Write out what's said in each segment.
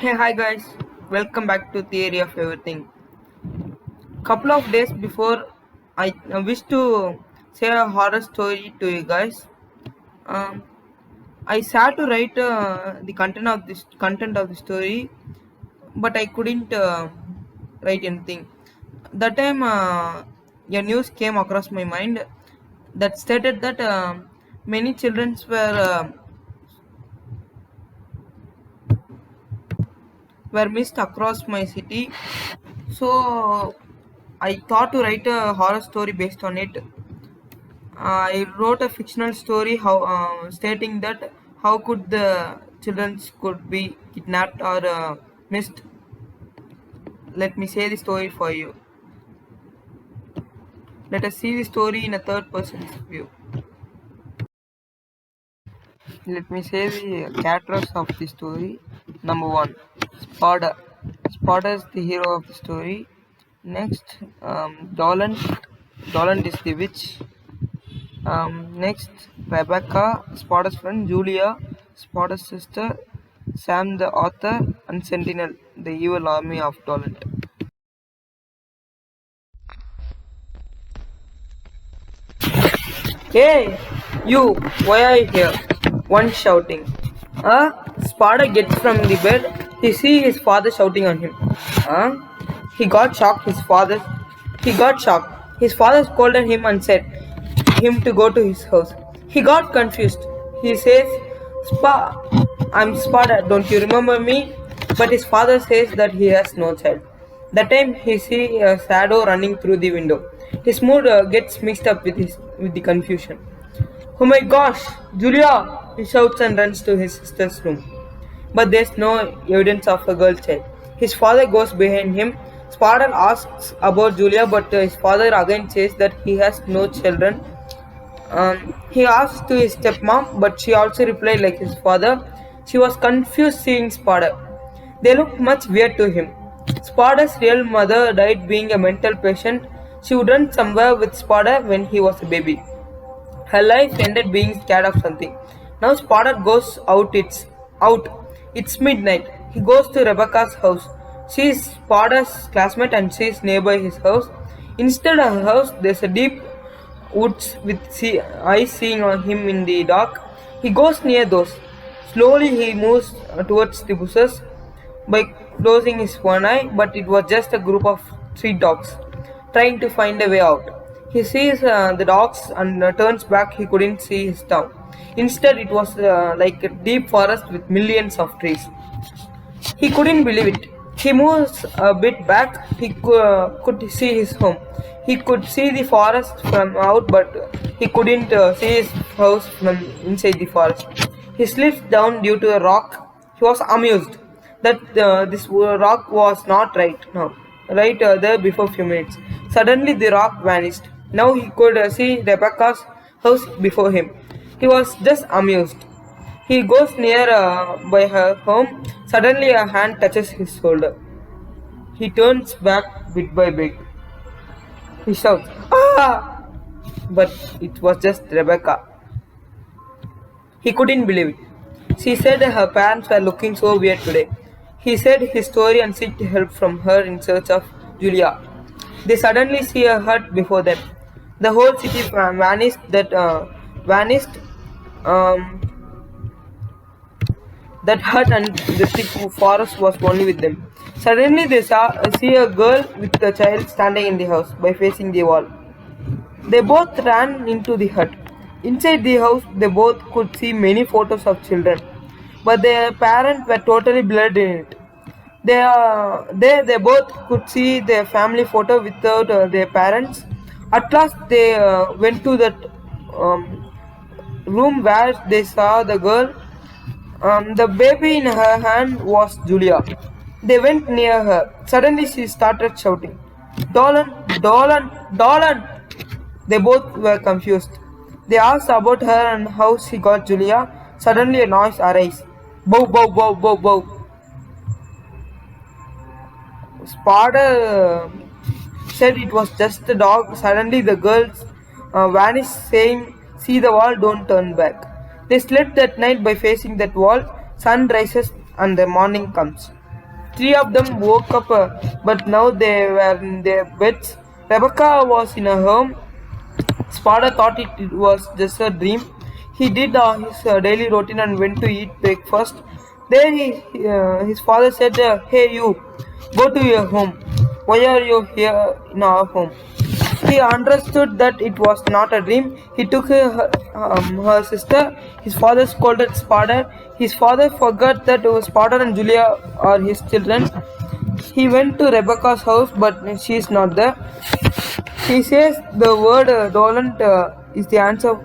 Hey, hi guys, welcome back to Theory of Everything. Couple of days before, I wish to say a horror story to you guys. Um, I sat to write the content of the story, but I couldn't write anything. That time, a news came across my mind that stated that many children were missed across my city. So I thought to write a horror story based on it. I wrote a fictional story how stating that how could the children could be kidnapped or missed. Let me say the story for you. Let us see the story in a third person's view. Let me say the characters of the story. Number one, Spada. Spada is the hero of the story. Next, Dolan. Dolan is the witch. Next, Rebecca, Spotter's friend, Julia, Spotter's sister, Sam the author, and Sentinel, the evil army of Dolan. Hey, you, why are you here? One shouting. Sparta gets from the bed. He sees his father shouting on him. Huh? He got shocked. He got shocked. His father scolded him and said him to go to his house. He got confused. He says, I'm Sparta. Don't you remember me? But his father says that he has no child. That time he sees a shadow running through the window. His mood gets mixed up with the confusion. Oh my gosh, Julia! He shouts and runs to his sister's room. But there's no evidence of a girl child. His father goes behind him. Spartan asks about Julia, but his father again says that he has no children. He asks to his stepmom, but she also replied like his father. She was confused seeing Sparta. They looked much weird to him. Sparta's real mother died being a mental patient. She would run somewhere with Sparta when he was a baby. Her life ended being scared of something. Now Sparta goes out. It's midnight. He goes to Rebecca's house. She is Sparta's classmate and she is nearby his house. Instead of her house, there's a deep woods with eyes seeing on him in the dark. He goes near those. Slowly he moves towards the bushes by closing his one eye, but it was just a group of three dogs trying to find a way out. He sees the dogs and turns back. He couldn't see his town. Instead, it was like a deep forest with millions of trees. He couldn't believe it. He moves a bit back. He could see his home. He could see the forest from out, but he couldn't see his house from inside the forest. He slipped down due to a rock. He was amused that this rock was not right now, right there before few minutes. Suddenly, the rock vanished. Now he could see Rebecca's house before him. He was just amused. He goes near by her home. Suddenly, a hand touches his shoulder. He turns back bit by bit. He shouts, "Ah!" But it was just Rebecca. He couldn't believe it. She said her parents were looking so weird today. He said his story and seeked help from her in search of Julia. They suddenly see a hut before them. The whole city vanished. Um, that hut and the thick forest was only with them. Suddenly they see a girl with a child standing in the house by facing the wall. They both ran into the hut. Inside the house, they both could see many photos of children, but their parents were totally blurred in it. They both could see their family photo without their parents. At last, they went to that um, room where they saw the girl. The baby in her hand was Julia. They went near her. Suddenly, she started shouting, "Dolan, Dolan, Dolan!" They both were confused. They asked about her and how she got Julia. Suddenly, a noise arose. Bow, bow, bow, bow, bow. Sparta said it was just a dog. Suddenly, the girls vanished, saying, "See the wall, don't turn back." They slept that night by facing that wall. Sun rises and the morning comes. Three of them woke up, but now they were in their beds. Rebecca was in her home. Sparta thought it was just a dream. He did his daily routine and went to eat breakfast. There his father said, "Hey you, go to your home. Why are you here in our home?" He understood that it was not a dream. He took her sister. His father scolded Sparta. His father forgot that Sparta and Julia are his children. He went to Rebecca's house, but she is not there. He says the word dolent is the answer.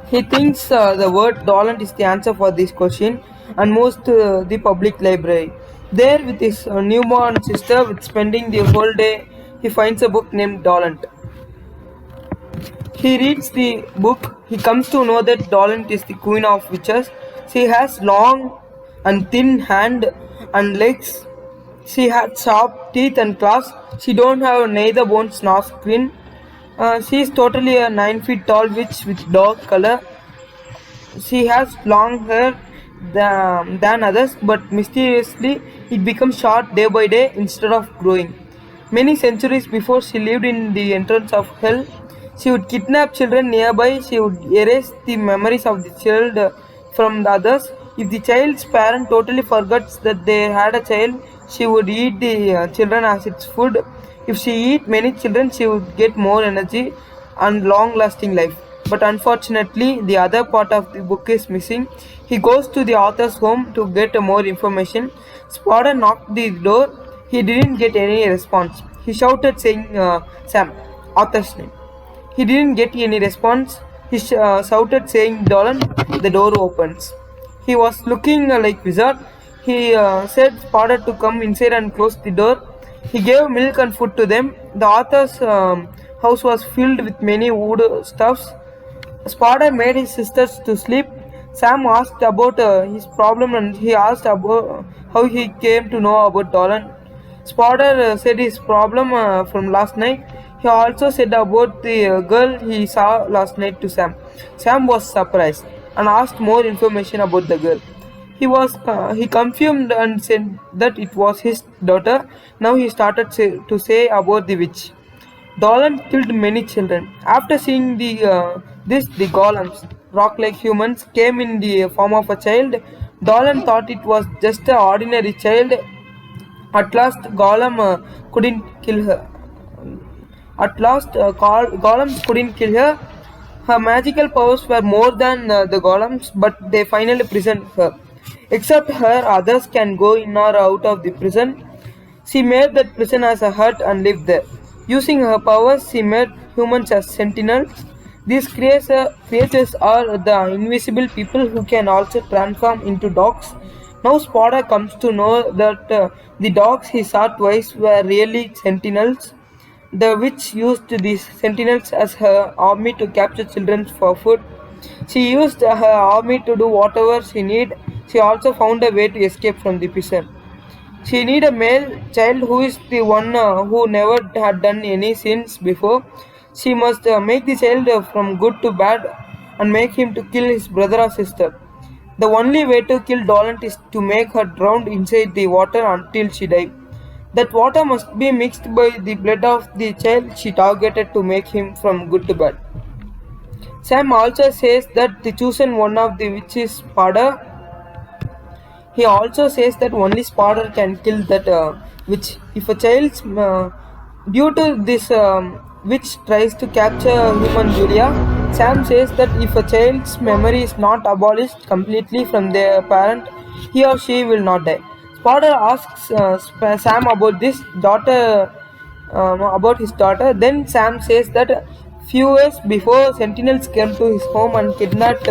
He thinks the word dolent is the answer for this question and moves to the public library. There, with his newborn sister, with spending the whole day, he finds a book named Dolent. He reads the book. He comes to know that Dolent is the queen of witches. She has long and thin hand and legs. She had sharp teeth and claws. She don't have neither bones nor skin. She is totally a 9 feet tall witch with dark color. She has long hair than others, but mysteriously it becomes short day by day instead of growing. Many centuries before she lived in the entrance of hell. She would kidnap children nearby. She would erase the memories of the child from the others. If the child's parent totally forgets that they had a child, she would eat the children as its food. If she eat many children, she would get more energy and long-lasting life. But unfortunately, the other part of the book is missing. He goes to the author's home to get more information. Sparta knocked the door. He didn't get any response. He shouted saying, Sam, author's name. He didn't get any response. He shouted saying, Dolan, the door opens. He was looking like wizard. He said Sparta to come inside and close the door. He gave milk and food to them. The author's house was filled with many wood stuffs. Sparta made his sisters to sleep. Sam asked about his problem and he asked about how he came to know about Dolan. Sparta said his problem from last night. He also said about the girl he saw last night to Sam. Sam was surprised and asked more information about the girl. He confirmed and said that it was his daughter. Now he started to say about the witch. Dolan killed many children. After seeing the golems, rock-like humans, came in the form of a child. Dolan thought it was just an ordinary child. At last, Golem couldn't kill her. At last, golems couldn't kill her. Her magical powers were more than the golems, but they finally prisoned her. Except her, others can go in or out of the prison. She made that prison as a hut and lived there. Using her powers, she made humans as sentinels. These creatures are the invisible people who can also transform into dogs. Now Sparta comes to know that the dogs he saw twice were really sentinels. The witch used these sentinels as her army to capture children for food. She used her army to do whatever she needed. She also found a way to escape from the prison. She needed a male child who is the one who never had done any sins before. She must make the child from good to bad and make him to kill his brother or sister. The only way to kill Dolent is to make her drown inside the water until she dies. That water must be mixed by the blood of the child she targeted to make him from good to bad. Sam also says that the chosen one of the witch is Sparta. He also says that only Sparta can kill that witch. If a child's due to this witch tries to capture human Julia, Sam says that if a child's memory is not abolished completely from their parent, he or she will not die. Sparta asks Sam about this daughter, about his daughter. Then Sam says that few years before, sentinels came to his home and kidnapped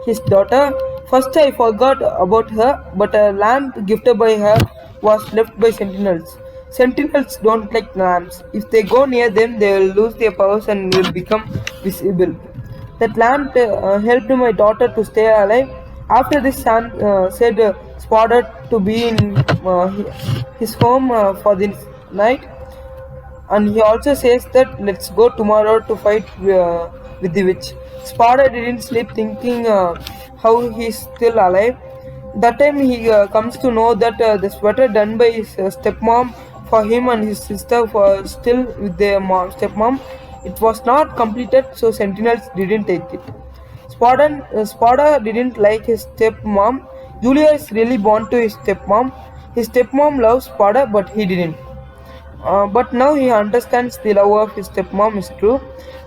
his daughter. First, I forgot about her, but a lamp gifted by her was left by sentinels. Sentinels don't like lamps. If they go near them, they will lose their powers and will become visible. That lamp helped my daughter to stay alive. After this, Sam said Sparta to be in his home for the night. And he also says that let's go tomorrow to fight with the witch. Sparta didn't sleep thinking how he's still alive. That time he comes to know that the sweater done by his stepmom for him and his sister for still with their stepmom, it was not completed, so Sentinels didn't take it. Spada didn't like his stepmom. Julia is really born to his stepmom. His stepmom loves Spada, but he didn't. But now he understands the love of his stepmom is true.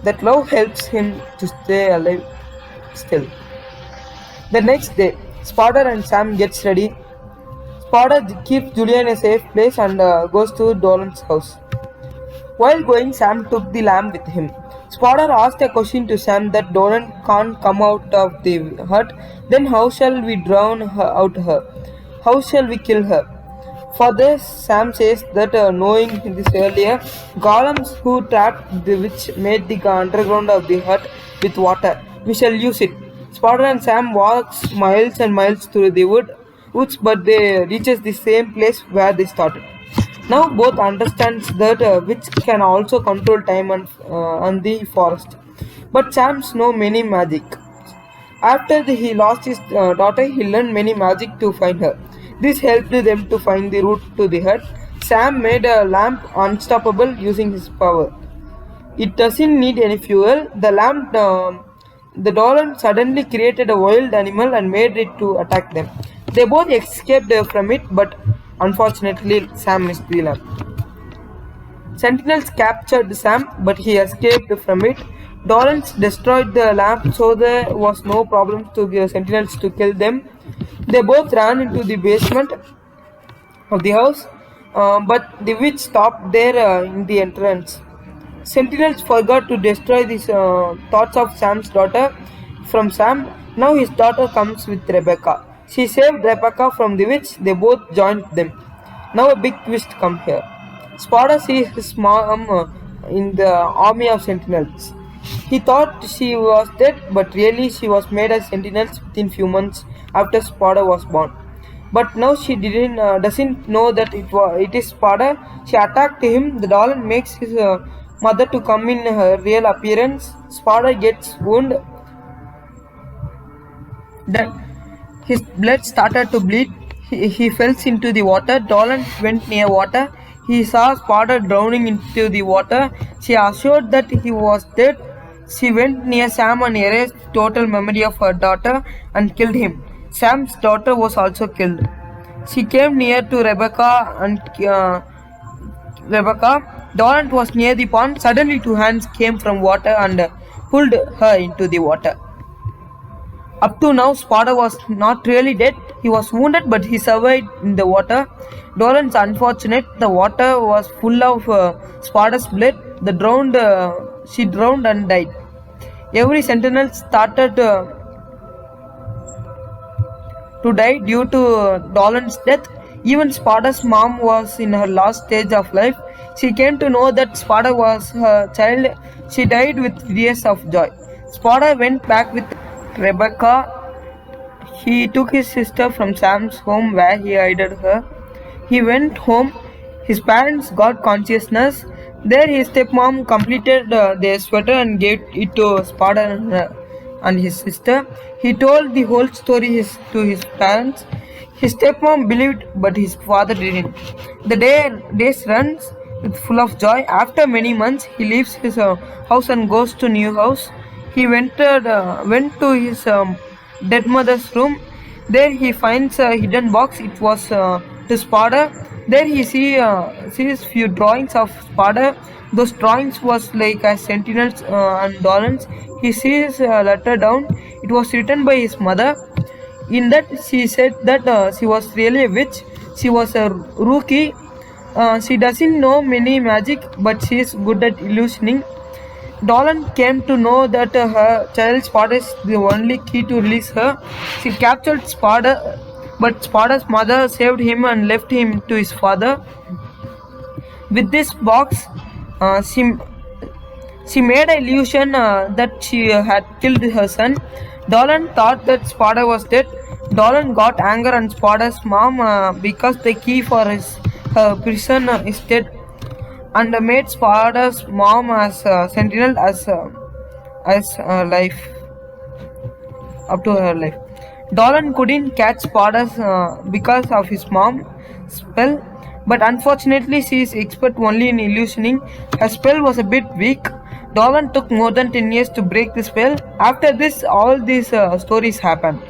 That love helps him to stay alive still. The next day, Spada and Sam gets ready. Spada keeps Julia in a safe place and goes to Dolan's house. While going, Sam took the lamp with him. Spada asked a question to Sam that Dolan can't come out of the hut. Then how shall we drown her? How shall we kill her? For this, Sam says that knowing this earlier, golems who trapped the witch made the underground of the hut with water. We shall use it. Spada and Sam walks miles and miles through the woods, but they reaches the same place where they started. Now both understands that witch can also control time and the forest. But Sam's know many magic. After he lost his daughter, he learned many magic to find her. This helped them to find the route to the hut. Sam made a lamp unstoppable using his power. It doesn't need any fuel. The Dolan suddenly created a wild animal and made it to attack them. They both escaped from it, but unfortunately, Sam missed the lamp. Sentinels captured Sam, but he escaped from it. Dolans destroyed the lamp, so there was no problem to the Sentinels to kill them. They both ran into the basement of the house, but the witch stopped there in the entrance. Sentinels forgot to destroy the thoughts of Sam's daughter from Sam. Now his daughter comes with Rebecca. She saved Rebecca from the witch. They both joined them. Now a big twist comes here. Spada sees his mom in the army of Sentinels. He thought she was dead, but really she was made as Sentinels within few months after Spada was born. But now she doesn't know that it is Spada. She attacked him. The Dolan makes his mother to come in her real appearance. Spada gets wounded. Then his blood started to bleed. He fell into the water. Dolan went near water. He saw Spada drowning into the water. She assured that he was dead. She went near Sam and erased total memory of her daughter and killed him. Sam's daughter was also killed. She came near to Rebecca and Dolan was near the pond. Suddenly, two hands came from water and pulled her into the water. Up to now, Spada was not really dead. He was wounded, but he survived in the water. Dolan's unfortunate. The water was full of Spada's blood. She drowned and died. Every sentinel started to die due to Dolan's death. Even Spada's mom was in her last stage of life. She came to know that Spada was her child. She died with tears of joy. Spada went back with Rebecca. He took his sister from Sam's home where he hid her. He went home. His parents got consciousness. There his stepmom completed their sweater and gave it to Spada and his sister. He told the whole story to his parents. His stepmom believed, but his father didn't. The days runs with full of joy. After many months, he leaves his house and goes to new house. He went to his dead mother's room. There he finds a hidden box. It was to Spada. There he sees few drawings of Spada. Those drawings was like as sentinels and Dolans. He sees a letter down. It was written by his mother. In that she said that she was really a witch. She was a rookie. She doesn't know many magic, but she is good at illusioning. Dolan came to know that her child Spada is the only key to release her. She captured Spada, but Spada's mother saved him and left him to his father. With this box, she made an illusion that she had killed her son. Dolan thought that Spada was dead. Dolan got anger on Spada's mom because the key for her prison is dead, and made Spada's mom as sentinel as life up to her life. Dolan couldn't catch Sparda because of his mom's spell, but unfortunately she is expert only in illusioning. Her spell was a bit weak. Dolan took more than 10 years to break the spell. After this, all these stories happened.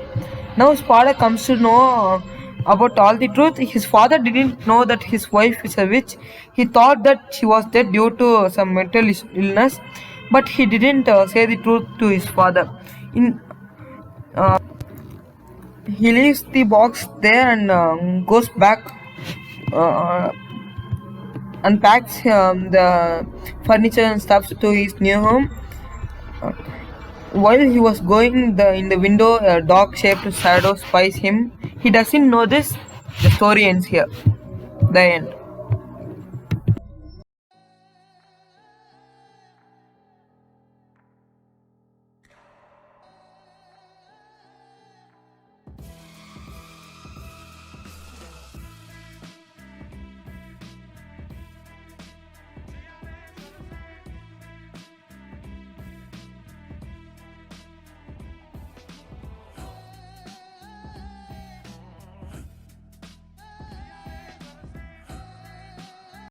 Now Sparda comes to know about all the truth. His father didn't know that his wife is a witch. He thought that she was dead due to some mental illness, but he didn't say the truth to his father. In He leaves the box there and goes back, uh, unpacks the furniture and stuff to his new home. Uh, while he was going in the window, a dog-shaped shadow spies him. He doesn't know this. The story ends here. The end.